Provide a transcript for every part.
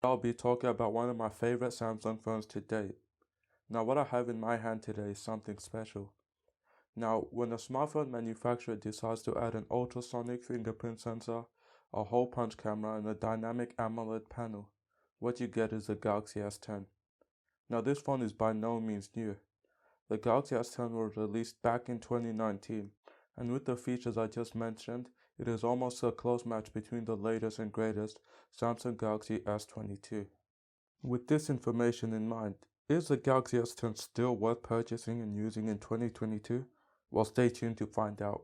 I'll be talking about one of my favorite Samsung phones to date. Now, what I have in my hand today is something special. Now, when a smartphone manufacturer decides to add an ultrasonic fingerprint sensor, a hole punch camera, and a dynamic AMOLED panel, what you get is the Galaxy S10. Now, this phone is by no means new. The Galaxy S10 was released back in 2019, and with the features I just mentioned, it is almost a close match between the latest and greatest Samsung Galaxy S22. With this information in mind, is the Galaxy S10 still worth purchasing and using in 2022? Well, stay tuned to find out.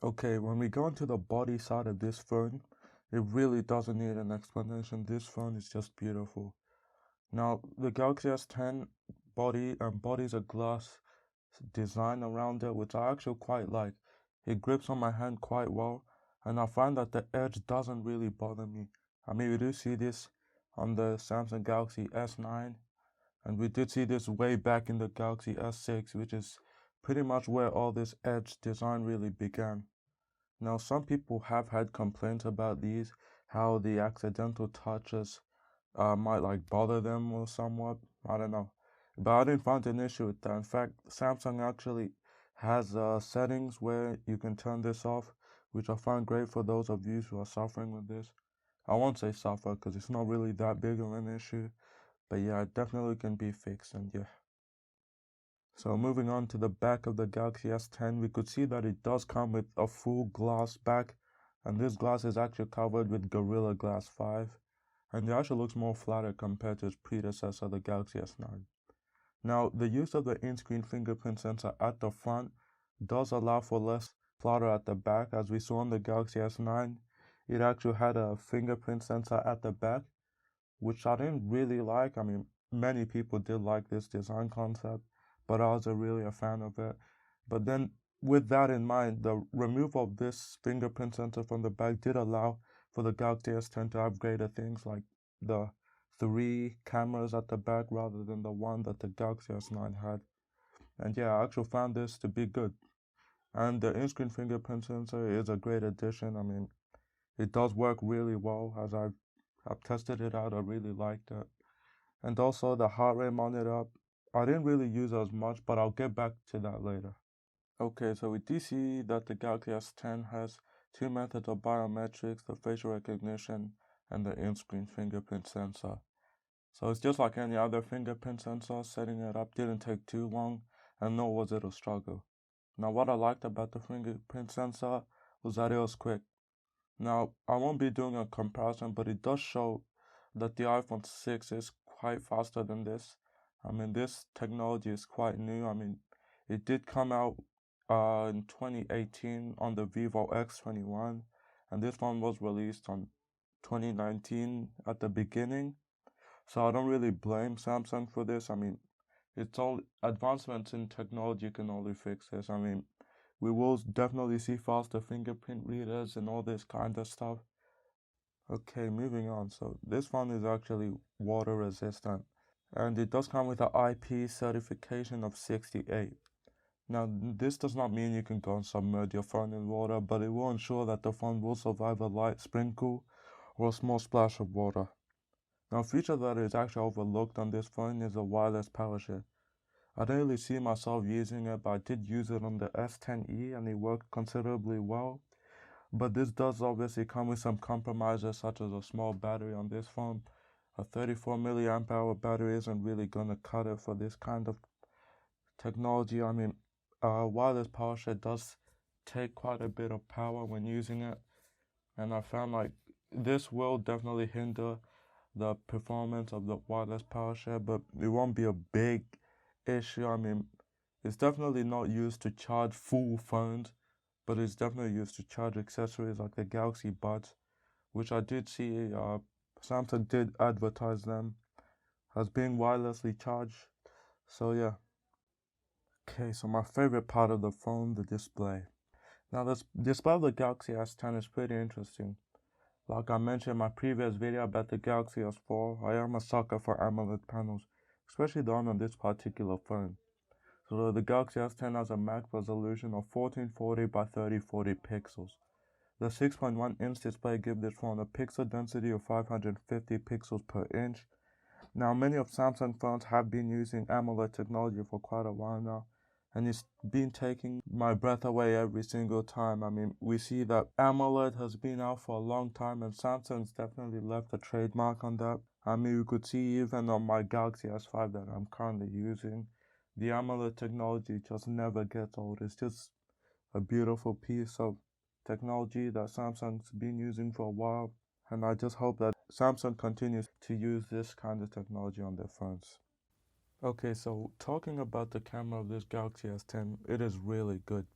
Okay, when we go into the body side of this phone, it really doesn't need an explanation. This phone is just beautiful. Now, the Galaxy S10 bodies a glass design around it, which I actually quite like. It grips on my hand quite well, and I find that the edge doesn't really bother me. I mean, we do see this on the Samsung Galaxy S9, and we did see this way back in the Galaxy S6, which is pretty much where all this edge design really began. Now, some people have had complaints about these, how the accidental touches might like bother them or somewhat. I don't know. But I didn't find an issue with that. In fact, Samsung actually has settings where you can turn this off, which I find great for those of you who are suffering with this. I won't say suffer because it's not really that big of an issue, but yeah, it definitely can be fixed, and yeah. So moving on to the back of the Galaxy S10, we could see that it does come with a full glass back, and this glass is actually covered with Gorilla Glass 5, and it actually looks more flatter compared to its predecessor, the Galaxy S9. Now, the use of the in-screen fingerprint sensor at the front does allow for less flutter at the back. As we saw on the Galaxy S9, it actually had a fingerprint sensor at the back, which I didn't really like. I mean, many people did like this design concept, but I wasn't really a fan of it. But then, with that in mind, the removal of this fingerprint sensor from the back did allow for the Galaxy S10 to have greater things like the 3 cameras at the back rather than the one that the Galaxy S9 had. And yeah, I actually found this to be good. And the in-screen fingerprint sensor is a great addition. I mean, it does work really well. As I've tested it out, I really liked it. And also the heart rate monitor, I didn't really use as much, but I'll get back to that later. Okay, so we do see that the Galaxy S10 has 2 methods of biometrics, the facial recognition and the in-screen fingerprint sensor. So it's just like any other fingerprint sensor. Setting it up didn't take too long, and nor was it a struggle. Now, what I liked about the fingerprint sensor was that it was quick. Now, I won't be doing a comparison, but it does show that the iPhone 6 is quite faster than this. I mean, this technology is quite new. I mean, it did come out in 2018 on the Vivo X21, and this one was released on 2019 at the beginning. So I don't really blame Samsung for this. I mean, it's all advancements in technology can only fix this. I mean, we will definitely see faster fingerprint readers and all this kind of stuff. Okay, moving on. So this phone is actually water resistant, and it does come with an IP certification of 68. Now, this does not mean you can go and submerge your phone in water, but it will ensure that the phone will survive a light sprinkle or a small splash of water. Now, a feature that is actually overlooked on this phone is a wireless power share. I don't really see myself using it, but I did use it on the S10e and it worked considerably well. But this does obviously come with some compromises, such as a small battery on this phone. A 34 milliamp hour battery isn't really going to cut it for this kind of technology. I mean, wireless power share does take quite a bit of power when using it, and I found like this will definitely hinder the performance of the wireless power share, but it won't be a big issue. I mean, it's definitely not used to charge full phones, but it's definitely used to charge accessories like the Galaxy Buds, which I did see Samsung did advertise them as being wirelessly charged. So yeah. Okay, so my favorite part of the phone, the display. Now, this display of the Galaxy S10 is pretty interesting. Like I mentioned in my previous video about the Galaxy S4, I am a sucker for AMOLED panels, especially the one on this particular phone. So the Galaxy S10 has a max resolution of 1440 by 3040 pixels. The 6.1-inch display gives this phone a pixel density of 550 pixels per inch. Now, many of Samsung phones have been using AMOLED technology for quite a while now, and it's been taking my breath away every single time. I mean, we see that AMOLED has been out for a long time, and Samsung's definitely left a trademark on that. I mean, you could see even on my Galaxy S5 that I'm currently using, the AMOLED technology just never gets old. It's just a beautiful piece of technology that Samsung's been using for a while, and I just hope that Samsung continues to use this kind of technology on their phones. Okay, so talking about the camera of this Galaxy S10, it is really good.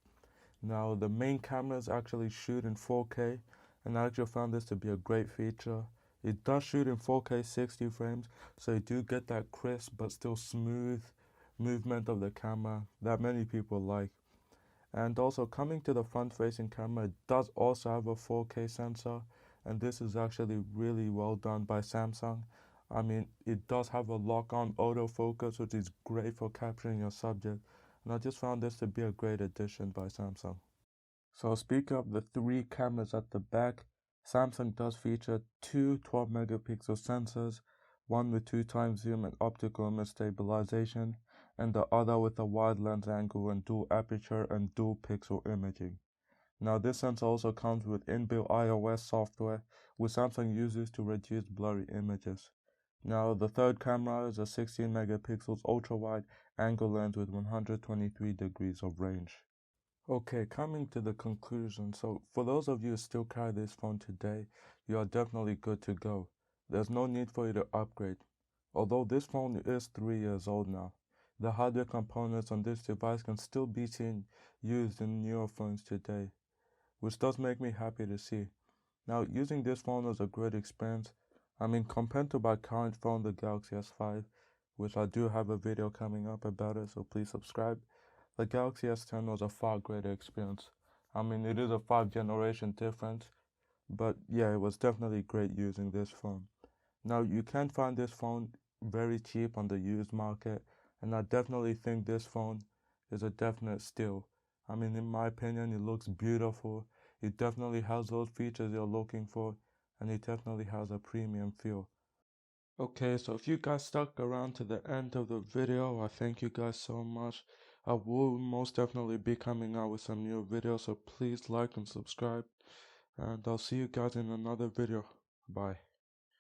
Now, the main cameras actually shoot in 4K, and I actually found this to be a great feature. It does shoot in 4K 60 frames, so you do get that crisp but still smooth movement of the camera that many people like. And also, coming to the front-facing camera, it does also have a 4K sensor, and this is actually really well done by Samsung. I mean, it does have a lock-on autofocus, which is great for capturing your subject, and I just found this to be a great addition by Samsung. So speaking of the three cameras at the back, Samsung does feature two 12-megapixel sensors, one with 2x zoom and optical image stabilization, and the other with a wide lens angle and dual aperture and dual pixel imaging. Now, this sensor also comes with inbuilt iOS software, which Samsung uses to reduce blurry images. Now, the third camera is a 16 megapixels ultra-wide angle lens with 123 degrees of range. Okay, coming to the conclusion. So, for those of you who still carry this phone today, you are definitely good to go. There's no need for you to upgrade. Although this phone is 3 years old now, the hardware components on this device can still be seen used in newer phones today, which does make me happy to see. Now, using this phone was a great experience. I mean, compared to my current phone, the Galaxy S5, which I do have a video coming up about it, so please subscribe. The Galaxy S10 was a far greater experience. I mean, it is a 5-generation difference, but yeah, it was definitely great using this phone. Now, you can find this phone very cheap on the used market, and I definitely think this phone is a definite steal. I mean, in my opinion, it looks beautiful. It definitely has those features you're looking for, and it definitely has a premium feel. Okay, so if you guys stuck around to the end of the video, I thank you guys so much. I will most definitely be coming out with some new videos, so please like and subscribe. And I'll see you guys in another video. Bye.